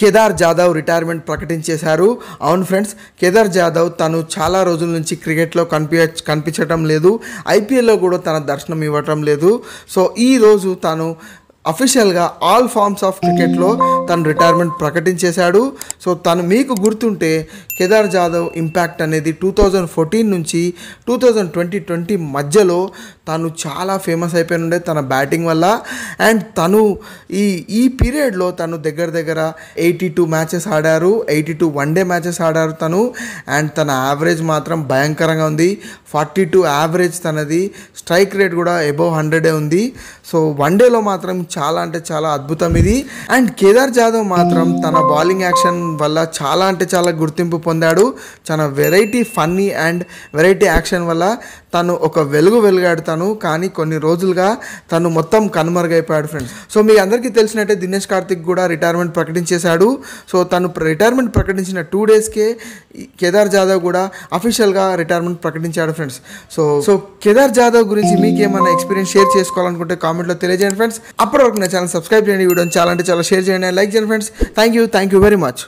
Kedar Jadhav retirement ప్రకటించేశారు. అవును friends, Kedar Jadhav తను చాలా రోజుల నుంచి క్రికెట్లో కనిపించటం లేదు, ఐపీఎల్లో కూడా తన దర్శనం ఇవ్వటం లేదు. సో ఈరోజు తను అఫీషియల్గా ఆల్ ఫార్మ్స్ ఆఫ్ క్రికెట్లో తను రిటైర్మెంట్ ప్రకటించేశాడు. సో తను మీకు గుర్తుంటే కేదార్ జాదవ్ ఇంపాక్ట్ అనేది 2014 నుంచి 2020 మధ్యలో తను చాలా ఫేమస్ అయిపోయి ఉండే తన బ్యాటింగ్ వల్ల. అండ్ తను ఈ పీరియడ్లో తను దగ్గర 82 మ్యాచెస్ ఆడారు, 82 వన్డే మ్యాచెస్ ఆడారు తను. అండ్ తన యావరేజ్ మాత్రం భయంకరంగా ఉంది, 42 యావరేజ్ తనది. స్ట్రైక్ రేట్ కూడా అబవ్ 100 ఉంది. సో వన్డేలో మాత్రం చాలా అంటే చాలా అద్భుతం ఇది. అండ్ కేదార్ జాదవ్ మాత్రం తన బౌలింగ్ యాక్షన్ వల్ల చాలా అంటే చాలా గుర్తింపు పొందాడు. చాలా variety funny and variety action వల్ల తను ఒక వెలుగాడు తను. కానీ కొన్ని రోజులుగా తను మొత్తం కనుమరుగైపోయాడు ఫ్రెండ్స్. సో మీ అందరికీ తెలిసినట్టే దినేష్ కార్తిక్ కూడా రిటైర్మెంట్ ప్రకటించేశాడు. సో తను రిటైర్మెంట్ ప్రకటించిన 2 డేస్కే కేదార్ జాదవ్ కూడా అఫీషియల్గా రిటైర్మెంట్ ప్రకటించాడు ఫ్రెండ్స్. సో కేదార్ జాదవ్ గురించి మీకు ఏమైనా ఎక్స్పీరియన్స్ షేర్ చేసుకోవాలనుకుంటే కామెంట్లో తెలియజేయండి ఫ్రెండ్స్. అప్పటి వరకు నా ఛానల్ సబ్స్క్రైబ్ చేయండి, వీడియోని చాలా అంటే చాలా షేర్ చేయండి, లైక్ చేయండి friends. Thank you very much.